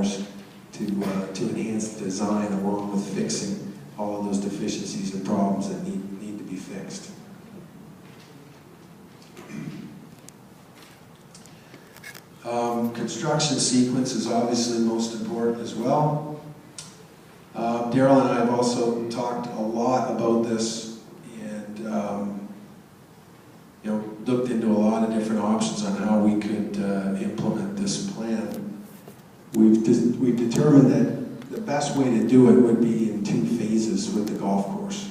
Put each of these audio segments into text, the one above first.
to enhance the design along with fixing all of those deficiencies and problems that need to be fixed. Construction sequence is obviously most important as well. Daryl and I have also talked a lot about this and looked into a lot of different options on how we could implement this plan. We've determined that the best way to do it would be in 2 phases with the golf course.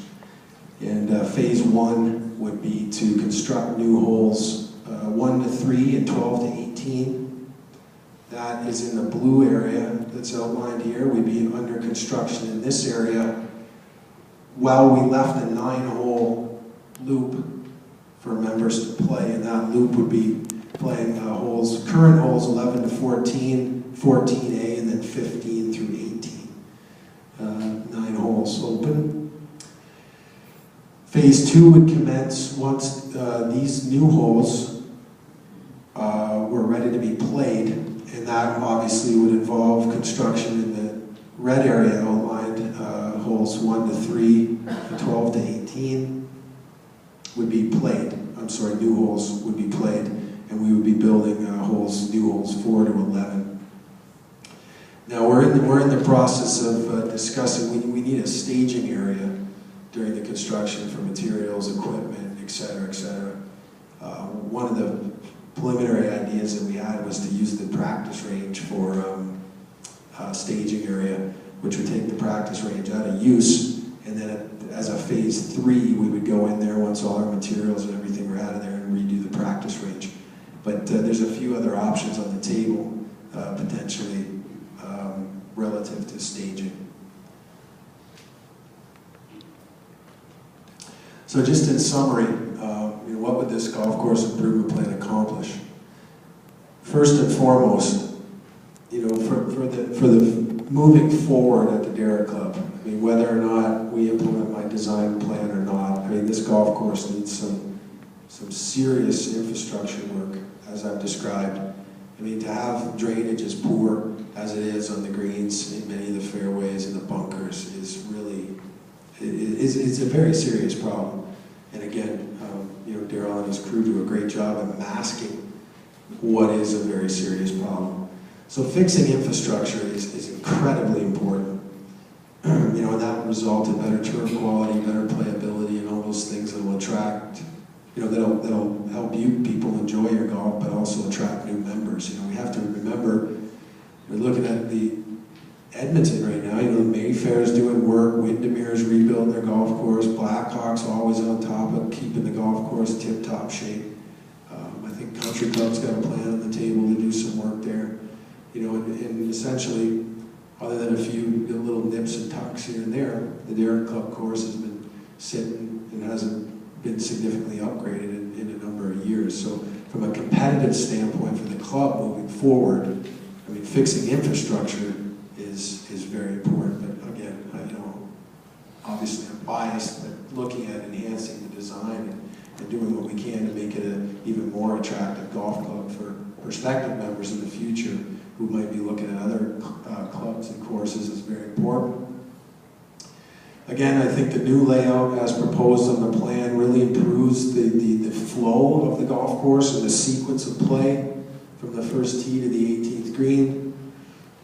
And phase 1 would be to construct new holes 1 to 3 and 12 to 18. That is in the blue area that's outlined here. We'd be under construction in this area while we left a 9-hole loop for members to play, and that loop would be playing current holes 11 to 14, 14A, and then 15 through 18. 9 holes open. Phase 2 would commence once these new holes were ready to be played, and that obviously would involve construction in the red area outlined. Holes 1 to 3, 12 to 18 would be played. New holes would be played, and we would be building new holes 4 to 11. Now we're in the process of discussing. We need a staging area during the construction for materials, equipment, etc., etc. One of the preliminary ideas that we had was to use the practice range for staging area, which would take the practice range out of use, and then as a phase 3, we would go in there once all our materials and everything were out of there and redo the practice range. But there's a few other options on the table, potentially relative to staging. So just in summary, what would this golf course improvement plan accomplish? First and foremost, for the moving forward at the Derrick Club, whether or not we implement my design plan or not, this golf course needs some serious infrastructure work, as I've described. To have drainage as poor as it is on the greens in many of the fairways and the bunkers is really, it's a very serious problem. And again, Daryl and his crew do a great job of masking what is a very serious problem. So fixing infrastructure is incredibly important. And that will result in better turf quality, better playability, and all those things that will attract, that'll help you people enjoy your golf, but also attract new members. We have to remember, we're looking at the Edmonton right now. Mayfair's doing work, Windermere's rebuilding their golf course, Blackhawk's always on top of keeping the golf course tip-top shape. I think Country Club's got a plan on the table to do some work there. And essentially, other than a few little nips and tucks here and there, the Derrick Club course has been sitting and hasn't been significantly upgraded in a number of years. So from a competitive standpoint for the club moving forward, fixing infrastructure is very important. But again, obviously I'm biased, but looking at enhancing the design and doing what we can to make it an even more attractive golf club for prospective members in the future who might be looking at other clubs and courses is very important. Again, I think the new layout as proposed on the plan really improves the flow of the golf course and the sequence of play from the first tee to the 18th green.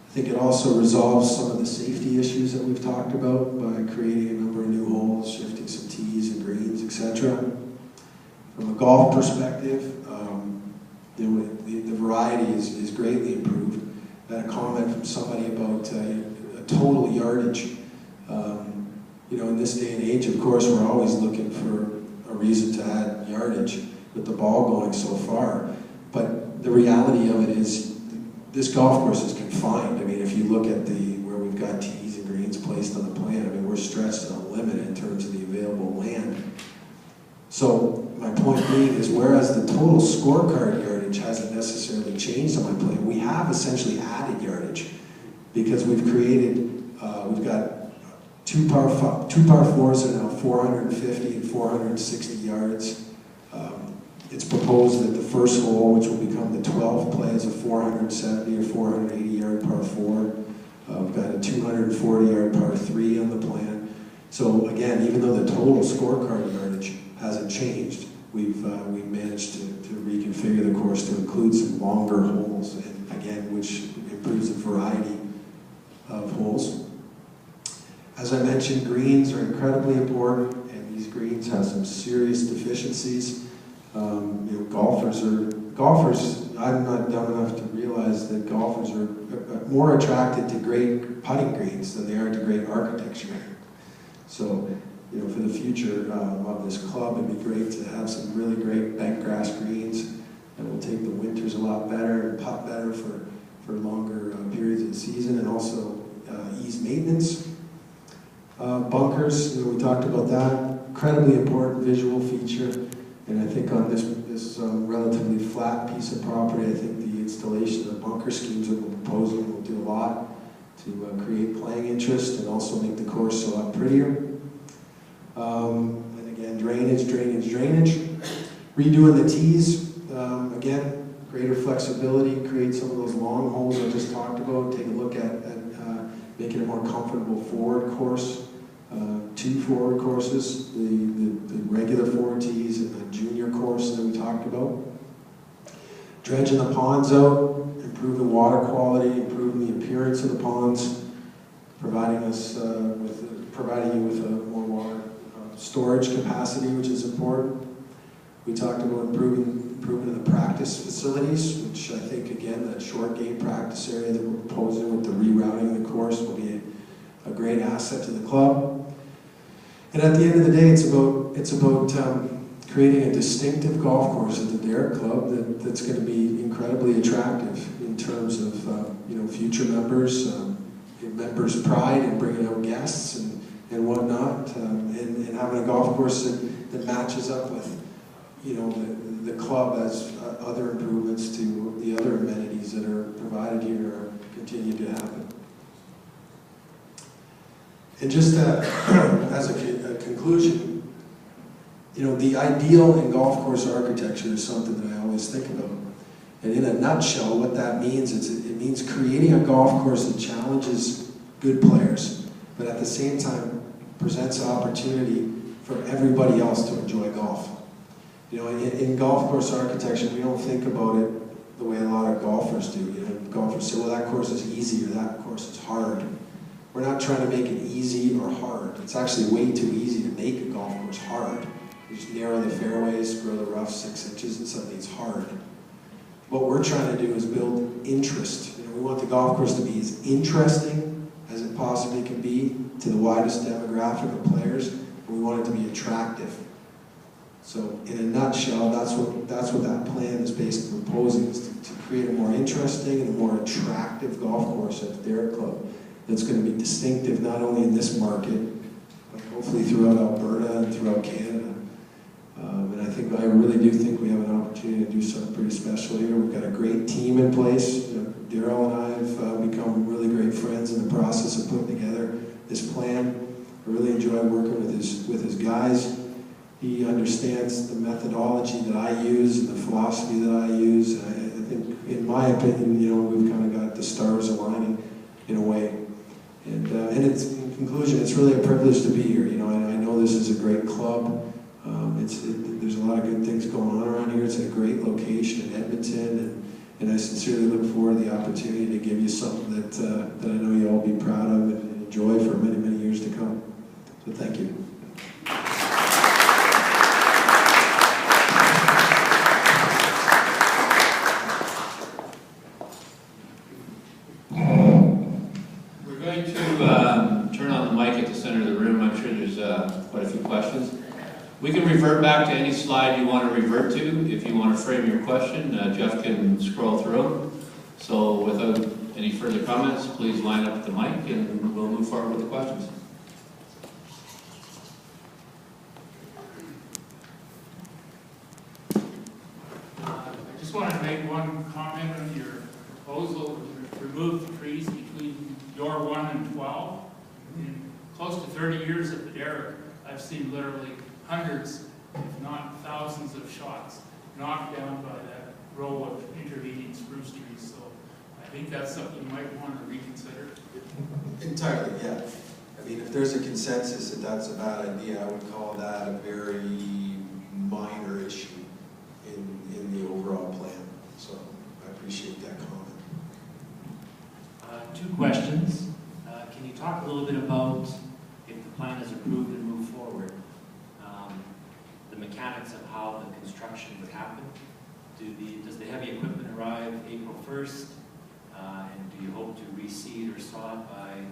I think it also resolves some of the safety issues that we've talked about by creating a number of new holes, shifting some tees and greens, etc. From a golf perspective, the variety is greatly improved. I had a comment from somebody about a total yardage. In this day and age, of course, we're always looking for a reason to add yardage with the ball going so far. But the reality of it is, this golf course is confined. If you look at where we've got tees and greens placed on the plan, we're stretched to the limit in terms of the available land. So my point being is, whereas the total scorecard yardage hasn't necessarily changed on my plan, we have essentially added yardage because we've got two par fours are now 450 and 460 yards. It's proposed that the first hole, which will become the 12th, plays a 470 or 480 yard par 4. We've got a 240 yard par 3 on the plan. So again, even though the total scorecard yardage hasn't changed, we've managed to reconfigure the course to include some longer holes, and again, which improves the variety of holes. As I mentioned, greens are incredibly important, and these greens have some serious deficiencies. Golfers, I'm not dumb enough to realize that golfers are more attracted to great putting greens than they are to great architecture. So, for the future of this club, it'd be great to have some really great bent grass greens that will take the winters a lot better and putt better for longer periods of the season, and also ease maintenance. Bunkers, we talked about that. Incredibly important visual feature. And I think on this relatively flat piece of property, I think the installation of the bunker schemes that we're proposing will do a lot to create playing interest and also make the course a lot prettier. And again, drainage. Redoing the tees, again, greater flexibility, create some of those long holes I just talked about, take a look at making a more comfortable forward course. 2 forward courses, the regular forward tees and the junior course that we talked about. Dredging the ponds out, improving water quality, improving the appearance of the ponds, providing you with a more water storage capacity, which is important. We talked about improvement of the practice facilities, which I think, again, that short game practice area that we're proposing with the rerouting of the course will be a great asset to the club. And at the end of the day, it's about creating a distinctive golf course at the Derrick Club that's going to be incredibly attractive in terms of future members, members' pride in bringing out guests and whatnot, and having a golf course that matches up with the club as other improvements to the other amenities that are provided here are continue to happen. And just as a conclusion, the ideal in golf course architecture is something that I always think about. And in a nutshell, what that means is it means creating a golf course that challenges good players, but at the same time presents an opportunity for everybody else to enjoy golf. In golf course architecture, we don't think about it the way a lot of golfers do. Golfers say, well, that course is easy or that course is hard. We're not trying to make it easy or hard. It's actually way too easy to make a golf course hard. You just narrow the fairways, grow the rough 6 inches, and suddenly it's hard. What we're trying to do is build interest. We want the golf course to be as interesting as it possibly can be to the widest demographic of players, and we want it to be attractive. So, in a nutshell, that's what that plan is basically proposing, is to create a more interesting and a more attractive golf course at the Derrick Club that's going to be distinctive not only in this market, but hopefully throughout Alberta and throughout Canada. And I really do think we have an opportunity to do something pretty special here. We've got a great team in place. Daryl and I have become really great friends in the process of putting together this plan. I really enjoy working with his guys. He understands the methodology that I use and the philosophy that I use. I think, in my opinion, we've kind of got the stars aligning in a way. And it's, in conclusion, it's really a privilege to be here. I know this is a great club. There's a lot of good things going on around here. It's a great location in Edmonton, and I sincerely look forward to the opportunity to give you something that I know you'll all be proud of and enjoy for many, many years to come. So thank you. We're going to turn on the mic at the center of the room. I'm sure there's quite a few questions. We can revert back to any slide you want to revert to. If you want to frame your question, Jeff can scroll through. So without any further comments, please line up the mic and we'll move forward with the questions. I just wanted to make one comment on your proposal to remove the trees between your 1 and 12. In close to 30 years at the Derrick, I've seen literally hundreds, if not thousands, of shots knocked down by that row of intervening spruce trees. So I think that's something you might want to reconsider. Entirely, yeah. I mean, if there's a consensus that that's a bad idea, I would call that a very minor issue in the overall plan. So I appreciate that comment. Two questions. Can you talk a little bit about, if the plan is approved and move forward, the mechanics of how the construction would happen? Does the heavy equipment arrive April 1st? And do you hope to reseed or sod by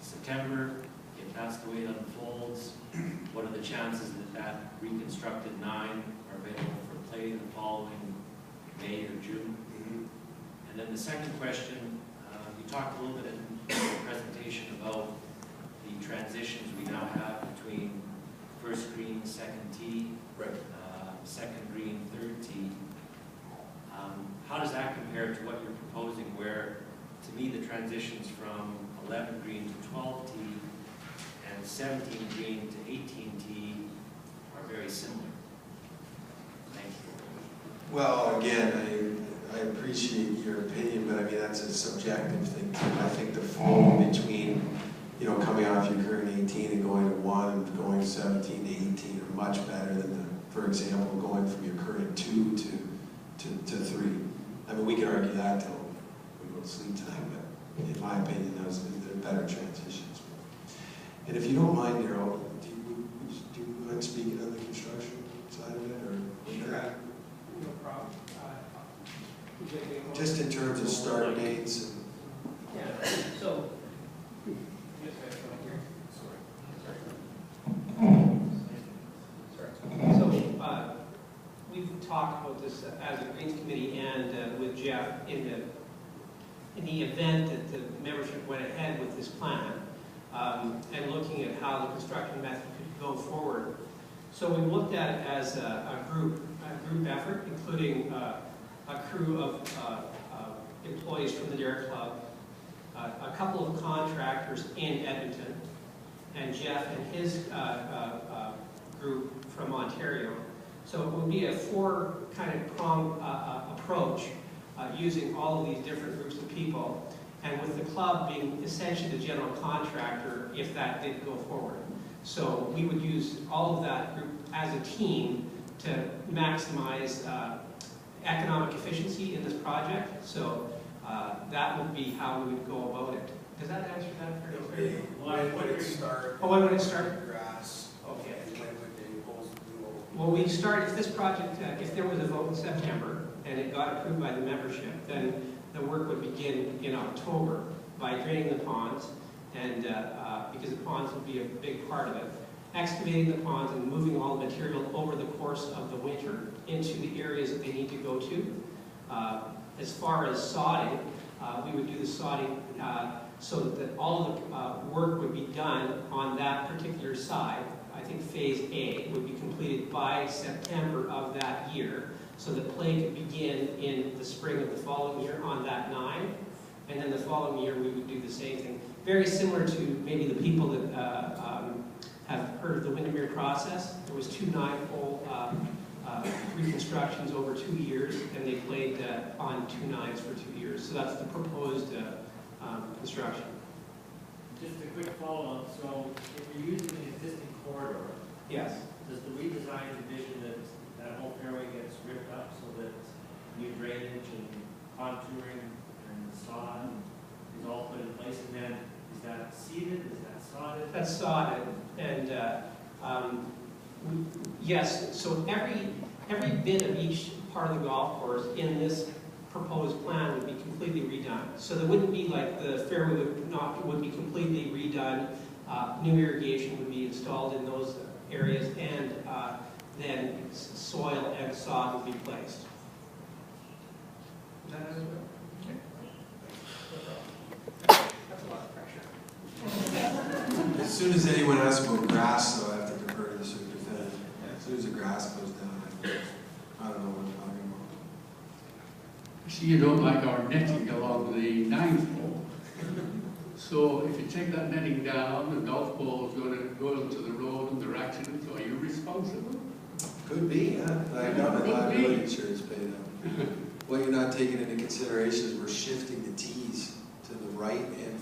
September? If that's the way it unfolds, what are the chances that reconstructed 9 are available for play the following May or June? And then the second question, you talked a little bit in your presentation about the transitions we now have between first green, second tee, Right. Second green, third tee. How does that compare to what you're proposing, where, to me, the transitions from 11 green to 12 tee and 17 green to 18 tee are very similar? Thank you. Well, again, I appreciate your opinion, but I mean, that's a subjective thing too. I think the flow between, you know, coming off your current 18 and going to 1 and going 17 to 18 are much better than, for example, going from your current 2 to 3. I mean, we can argue that till we go to sleep tonight, but in my opinion, they're better transitions. And if you don't mind, Daryl, do you mind speaking on the construction side of it, or? Sure. No problem. Just in terms of start dates and. Yeah, so. So, we've talked about this as a Greens Committee and with Jeff in the event that the membership went ahead with this plan and looking at how the construction method could go forward. So we looked at it as a group effort, including a crew of employees from the Derrick Club, a couple of contractors in Edmonton, and Jeff and his group from Ontario. So it would be a 4 kind of pronged approach using all of these different groups of people, and with the club being essentially the general contractor if that did go forward. So we would use all of that group as a team to maximize economic efficiency in this project. So that would be how we would go about it. Does that answer that fairly clearly? When would it start? Oh, when would it start? Grass. Okay. And when would they hold? Well, we start, if this project, if there was a vote in September and it got approved by the membership, then the work would begin in October by draining the ponds, and because the ponds would be a big part of it, excavating the ponds and moving all the material over the course of the winter into the areas that they need to go to. As far as sodding, we would do the sodding so that all of the work would be done on that particular side. I think phase A would be completed by September of that year, so that play could begin in the spring of the following year on that 9, and then the following year we would do the same thing. Very similar to maybe the people that have heard of the Windermere process. There was 2 9-hole reconstructions over 2 years, and they played on 2 9s for 2 years. So that's the proposed construction. Just a quick follow-up. So if you're using an existing corridor, Yes. does the redesign envision that that whole fairway gets ripped up so that new drainage and contouring and sod is all put in place? And then is that seeded? Is that sodded? That's sodded, and yes. So every bit of each part of the golf course in this proposed plan would be completely redone. So there wouldn't be like the fairway would be completely redone. New irrigation would be installed in those areas, and then soil and sod would be placed. Is that it? Okay. That's a lot of pressure. As soon as anyone asks about grass, though, I have to defer to the superintendent. As soon as the grass goes down, I don't know what I'm talking about. See, you don't like our netting along the 9th hole. So if you take that netting down, the golf ball is going to go onto the road and there are accidents. Are you responsible? Could be, huh? I got my liability insurance paid up. What you're not taking into consideration is we're shifting the tees to the right and